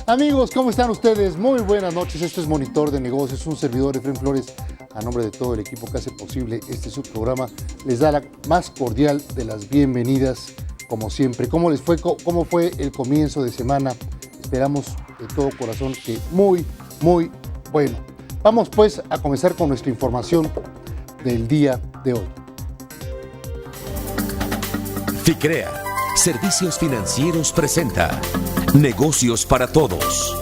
Amigos, ¿cómo están ustedes? Muy buenas noches. Esto es Monitor de Negocios, un servidor, Efraín Flores, a nombre de todo el equipo que hace posible este subprograma, les da la más cordial de las bienvenidas, como siempre. ¿Cómo les fue? ¿Cómo fue el comienzo de semana? Esperamos de todo corazón que muy bueno. Vamos pues a comenzar con nuestra información del día de hoy. FICREA, Servicios Financieros presenta Negocios para Todos.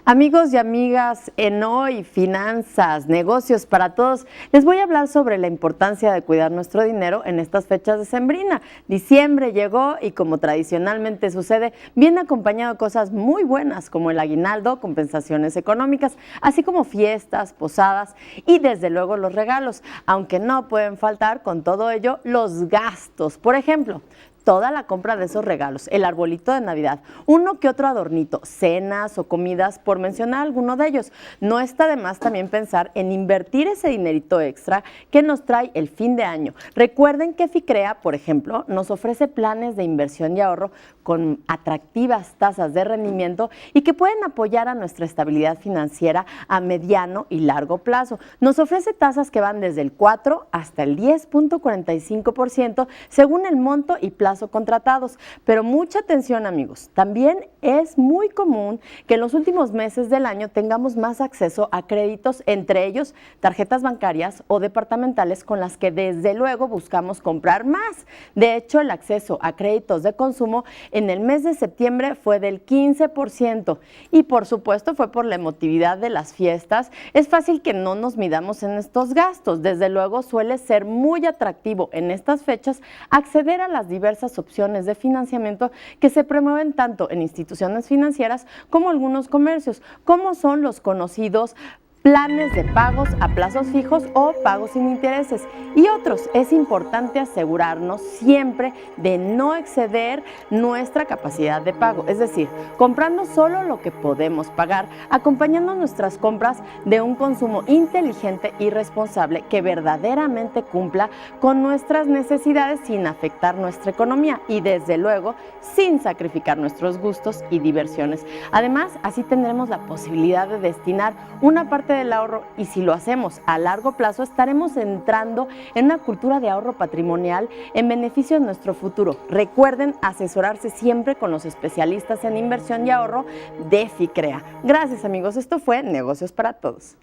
Amigos y amigas, en Hoy Finanzas, Negocios para Todos, les voy a hablar sobre la importancia de cuidar nuestro dinero en estas fechas decembrinas. Diciembre llegó y, como tradicionalmente sucede, viene acompañado de cosas muy buenas como el aguinaldo, compensaciones económicas, así como fiestas, posadas y desde luego los regalos, aunque no pueden faltar con todo ello los gastos. Por ejemplo, toda la compra de esos regalos, el arbolito de Navidad, uno que otro adornito, cenas o comidas, por mencionar alguno de ellos. No está de más también pensar en invertir ese dinerito extra que nos trae el fin de año. Recuerden que FICREA, por ejemplo, nos ofrece planes de inversión y ahorro con atractivas tasas de rendimiento y que pueden apoyar a nuestra estabilidad financiera a mediano y largo plazo. Nos ofrece tasas que van desde el 4 hasta el 10.45% según el monto y plazo contratados. Pero mucha atención, amigos, también es muy común que en los últimos meses del año tengamos más acceso a créditos, entre ellos tarjetas bancarias o departamentales con las que desde luego buscamos comprar más. De hecho, el acceso a créditos de consumo en el mes de septiembre fue del 15% y por supuesto fue por la emotividad de las fiestas. Es fácil que no nos midamos en estos gastos. Desde luego suele ser muy atractivo en estas fechas acceder a las diversas opciones de financiamiento que se promueven tanto en instituciones financieras como algunos comercios, como son los conocidos planes de pagos a plazos fijos o pagos sin intereses y otros. Es importante asegurarnos siempre de no exceder nuestra capacidad de pago, es decir, comprando solo lo que podemos pagar, acompañando nuestras compras de un consumo inteligente y responsable que verdaderamente cumpla con nuestras necesidades sin afectar nuestra economía y desde luego sin sacrificar nuestros gustos y diversiones. Además, así tendremos la posibilidad de destinar una parte del ahorro y si lo hacemos a largo plazo estaremos entrando en una cultura de ahorro patrimonial en beneficio de nuestro futuro. Recuerden asesorarse siempre con los especialistas en inversión y ahorro de FICREA. Gracias, amigos, esto fue Negocios para Todos.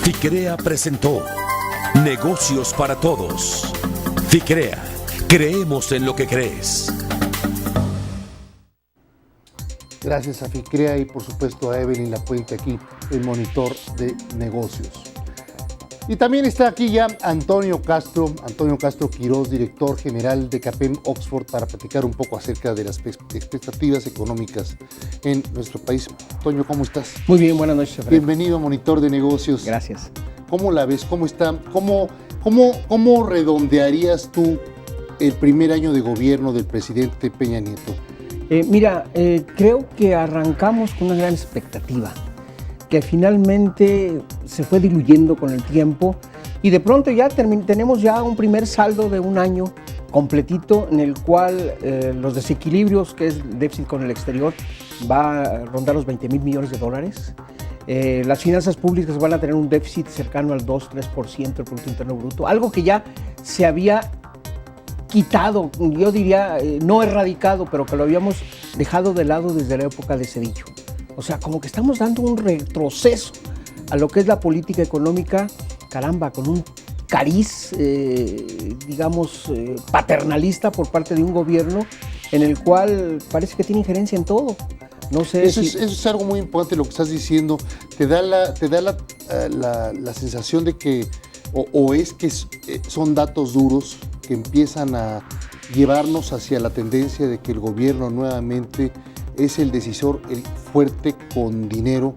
FICREA presentó Negocios para Todos. FICREA, creemos en lo que crees. Gracias a FICREA y por supuesto a Evelyn Lapuente aquí, el Monitor de Negocios. Y también está aquí ya Antonio Castro Quiroz, director general de CAPEM Oxford, para platicar un poco acerca de las expectativas económicas en nuestro país. Antonio, ¿cómo estás? Muy bien, buenas noches, Efraín. Bienvenido a Monitor de Negocios. Gracias. ¿Cómo la ves? ¿Cómo está? ¿Cómo redondearías tú el primer año de gobierno del presidente Peña Nieto? Creo que arrancamos con una gran expectativa, que finalmente se fue diluyendo con el tiempo y de pronto ya tenemos ya un primer saldo de un año completito en el cual los desequilibrios, que es el déficit con el exterior, va a rondar los 20,000 millones de dólares. Las finanzas públicas van a tener un déficit cercano al 2-3% del Producto Interno Bruto, algo que ya se había quitado, yo diría, no erradicado, pero que lo habíamos dejado de lado desde la época de Cedillo. O sea, como que estamos dando un retroceso a lo que es la política económica, caramba, con un cariz, paternalista por parte de un gobierno en el cual parece que tiene injerencia en todo. No sé eso es algo muy importante lo que estás diciendo. Te da la sensación de que, es que son datos duros que empiezan a llevarnos hacia la tendencia de que el gobierno nuevamente es el decisor, el fuerte con dinero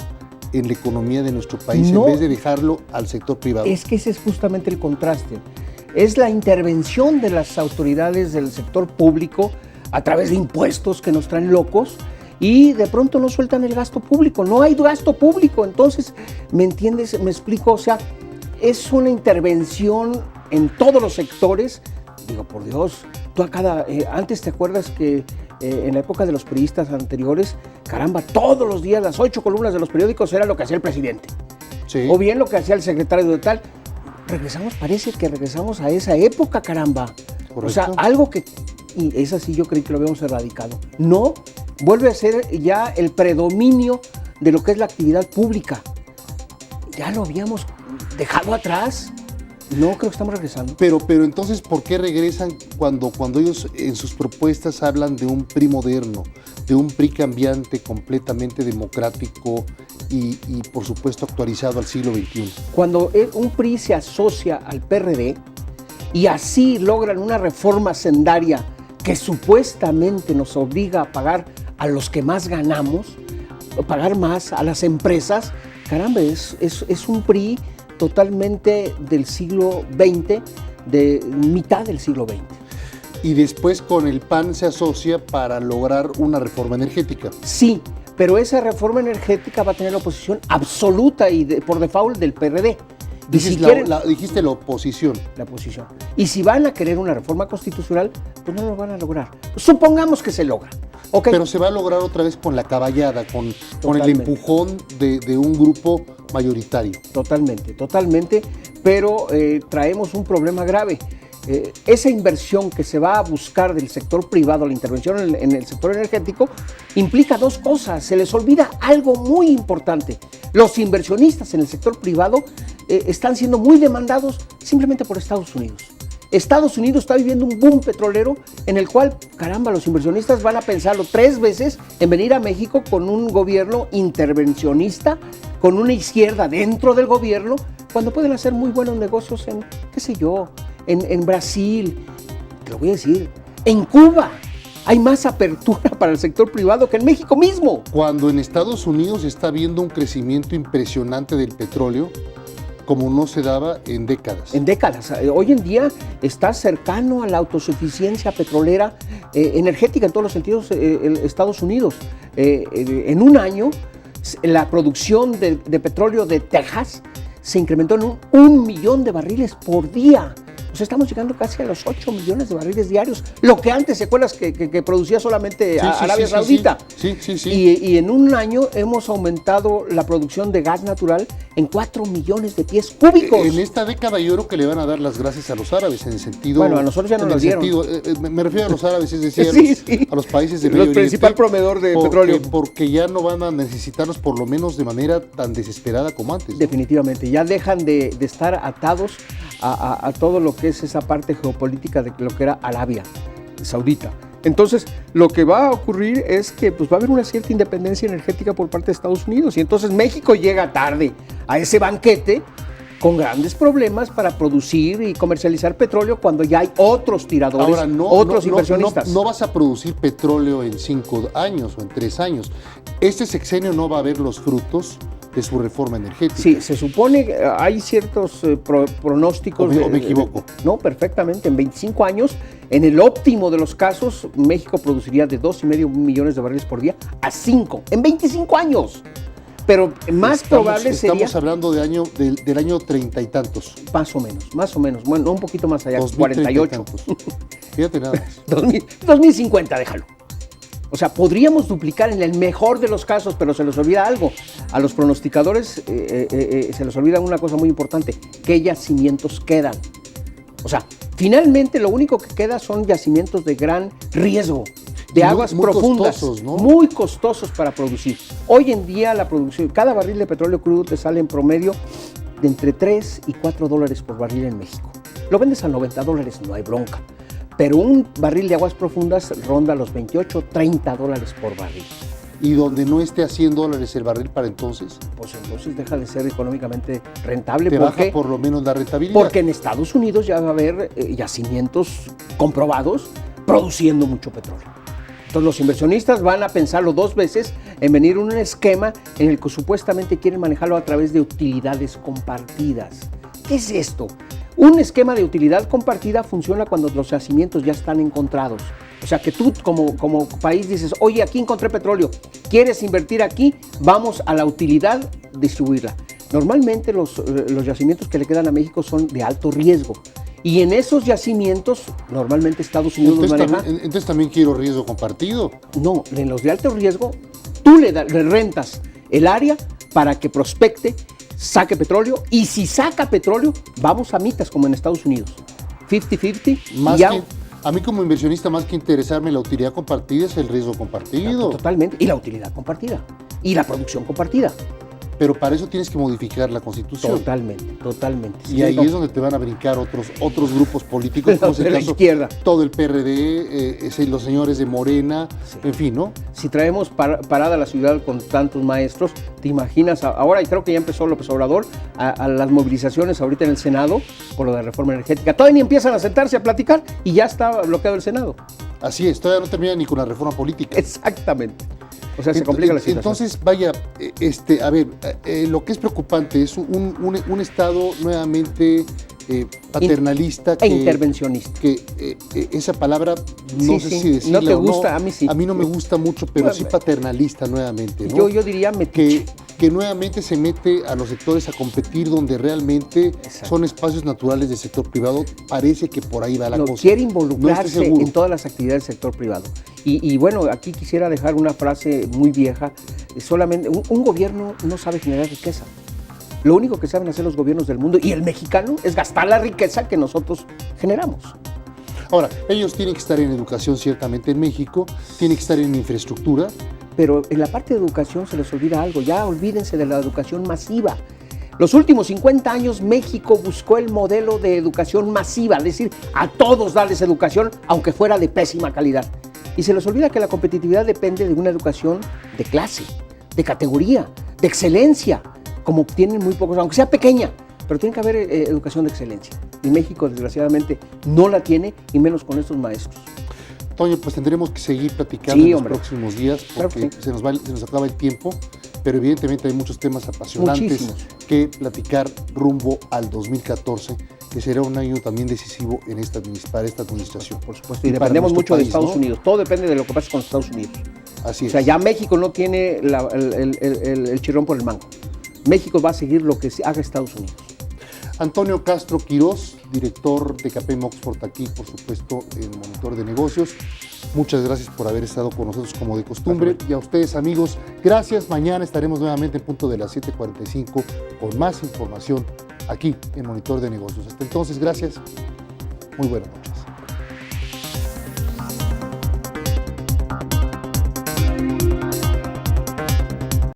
en la economía de nuestro país, en vez de dejarlo al sector privado. Es que ese es justamente el contraste. Es la intervención de las autoridades del sector público a través de impuestos que nos traen locos y de pronto no sueltan el gasto público. No hay gasto público. Entonces, ¿me entiendes? ¿Me explico? O sea, es una intervención en todos los sectores. Digo, por Dios, Antes te acuerdas que en la época de los periodistas anteriores, caramba, todos los días las 8 columnas de los periódicos era lo que hacía el presidente. Sí. O bien lo que hacía el secretario de tal. Parece que regresamos a esa época, caramba. Correcto. O sea, algo que, y es así, yo creí que lo habíamos erradicado. No, vuelve a ser ya el predominio de lo que es la actividad pública. Ya lo habíamos dejado atrás. No creo que estamos regresando. Pero entonces, ¿por qué regresan cuando ellos en sus propuestas hablan de un PRI moderno, de un PRI cambiante, completamente democrático y por supuesto actualizado al siglo XXI? Cuando un PRI se asocia al PRD y así logran una reforma sendaria que supuestamente nos obliga a pagar a los que más ganamos, pagar más a las empresas, caramba, es un PRI totalmente del siglo XX, de mitad del siglo XX. Y después con el PAN se asocia para lograr una reforma energética. Sí, pero esa reforma energética va a tener la oposición absoluta y por default del PRD. Y Dijiste, si quieren, dijiste la oposición. la oposición. Y si van a querer una reforma constitucional, pues no lo van a lograr. Supongamos que se logra. Okay. Pero se va a lograr otra vez con la caballada, con el Totalmente. empujón de un grupo mayoritario. Totalmente, pero traemos un problema grave. Esa inversión que se va a buscar del sector privado, la intervención en el sector energético, implica dos cosas. Se les olvida algo muy importante. Los inversionistas en el sector privado están siendo muy demandados simplemente por Estados Unidos. Estados Unidos está viviendo un boom petrolero en el cual, caramba, los inversionistas van a pensarlo 3 veces en venir a México con un gobierno intervencionista, con una izquierda dentro del gobierno, cuando pueden hacer muy buenos negocios en, qué sé yo, en Brasil, te lo voy a decir, en Cuba. Hay más apertura para el sector privado que en México mismo. Cuando en Estados Unidos está habiendo un crecimiento impresionante del petróleo, como no se daba en décadas. En décadas. Hoy en día está cercano a la autosuficiencia petrolera energética en todos los sentidos Estados Unidos. En un año, la producción de petróleo de Texas se incrementó en 1 millón de barriles por día. O sea, estamos llegando casi a los 8 millones de barriles diarios, lo que antes, ¿se acuerdas que producía solamente Arabia Saudita? Sí. Y en un año hemos aumentado la producción de gas natural en 4 millones de pies cúbicos. En esta década yo creo que le van a dar las gracias a los árabes en el sentido... Bueno, a nosotros ya no nos dieron. Me refiero a los árabes, es decir, a los países de Medio Oriente. Principal proveedor de petróleo. Porque ya no van a necesitarlos por lo menos de manera tan desesperada como antes, ¿no? Definitivamente, ya dejan de estar atados a todo lo que es esa parte geopolítica de lo que era Arabia Saudita. Entonces, lo que va a ocurrir es que pues, va a haber una cierta independencia energética por parte de Estados Unidos y entonces México llega tarde a ese banquete con grandes problemas para producir y comercializar petróleo cuando ya hay otros tiradores, ahora, otros inversionistas. No vas a producir petróleo en 5 años o en 3 años. Este sexenio no va a ver los frutos de su reforma energética. Sí, se supone que hay ciertos pronósticos. ¿O me equivoco? No, perfectamente. En 25 años, en el óptimo de los casos, México produciría de 2,5 millones de barriles por día a 5. En 25 años. Pero más probable sería... Estamos hablando del año 30 y tantos. Más o menos. Bueno, un poquito más allá, 48. Fíjate nada más. 2050, déjalo. O sea, podríamos duplicar en el mejor de los casos, pero se les olvida algo. A los pronosticadores se les olvida una cosa muy importante, qué yacimientos quedan. O sea, finalmente lo único que queda son yacimientos de gran riesgo, de aguas muy profundas, costosos, ¿no? Muy costosos para producir. Hoy en día la producción, cada barril de petróleo crudo te sale en promedio de entre 3 y 4 dólares por barril en México. Lo vendes a 90 dólares, no hay bronca. Pero un barril de aguas profundas ronda los 28, 30 dólares por barril. ¿Y donde no esté a 100 dólares el barril para entonces? Pues entonces deja de ser económicamente rentable. Te baja por lo menos la rentabilidad. Porque en Estados Unidos ya va a haber yacimientos comprobados produciendo mucho petróleo. Entonces los inversionistas van a pensarlo 2 veces en venir a un esquema en el que supuestamente quieren manejarlo a través de utilidades compartidas. ¿Qué es esto? Un esquema de utilidad compartida funciona cuando los yacimientos ya están encontrados. O sea que tú como país dices, oye, aquí encontré petróleo, ¿quieres invertir aquí? Vamos a la utilidad, distribuirla. Normalmente los yacimientos que le quedan a México son de alto riesgo Y en esos yacimientos, normalmente Estados Unidos los maneja. Entonces también quiero riesgo compartido. No, en los de alto riesgo, tú le rentas el área para que prospecte, saque petróleo, y si saca petróleo, vamos a mitas como en Estados Unidos. 50-50. A mí como inversionista, más que interesarme la utilidad compartida, es el riesgo compartido. Totalmente. Y la utilidad compartida. Y la producción compartida. Pero para eso tienes que modificar la Constitución. Totalmente. Y ahí es donde te van a brincar otros grupos políticos, como es el de la caso, izquierda. todo el PRD, los señores de Morena, Sí. en fin, ¿no? Si traemos parada la ciudad con tantos maestros, ¿te imaginas ahora? Y creo que ya empezó López Obrador a las movilizaciones ahorita en el Senado por lo de reforma energética. Todavía ni empiezan a sentarse a platicar y ya está bloqueado el Senado. Así es, todavía no termina ni con la reforma política. Exactamente. O sea, se complica la situación. Entonces, vaya, a ver, lo que es preocupante es un Estado nuevamente paternalista. E intervencionista. Que esa palabra, no sé si decirla no te o gusta, no. A mí sí. A mí no me gusta mucho, pero sí paternalista nuevamente, ¿no? Yo diría metiche. Que nuevamente se mete a los sectores a competir donde realmente son espacios naturales del sector privado. Parece que por ahí va la cosa. Quiere involucrarse no en todas las actividades del sector privado. Y bueno, aquí quisiera dejar una frase muy vieja. Solamente un gobierno no sabe generar riqueza. Lo único que saben hacer los gobiernos del mundo y el mexicano es gastar la riqueza que nosotros generamos. Ahora, ellos tienen que estar en educación ciertamente en México, tienen que estar en infraestructura. Pero en la parte de educación se les olvida algo, ya olvídense de la educación masiva. Los últimos 50 años México buscó el modelo de educación masiva, es decir, a todos darles educación, aunque fuera de pésima calidad. Y se les olvida que la competitividad depende de una educación de clase, de categoría, de excelencia, como tienen muy pocos, aunque sea pequeña, pero tiene que haber educación de excelencia. Y México, desgraciadamente, no la tiene, y menos con estos maestros. Toño, pues tendremos que seguir platicando en los hombre. próximos días porque Claro que sí. se nos acaba el tiempo, pero evidentemente hay muchos temas apasionantes Muchísimos. que platicar rumbo al 2014, que será un año también decisivo para esta administración. Por supuesto, y para dependemos nuestro mucho de país, Estados ¿no? Unidos. Todo depende de lo que pase con Estados Unidos. Así O es. sea, ya México no tiene el chirrón por el mango. México va a seguir lo que haga Estados Unidos. Antonio Castro Quirós, director de KPM Oxford, aquí, por supuesto, en Monitor de Negocios. Muchas gracias por haber estado con nosotros como de costumbre. Y a ustedes, amigos, gracias. Mañana estaremos nuevamente en punto de las 7:45 con más información aquí en Monitor de Negocios. Hasta entonces, gracias. Muy buena noche.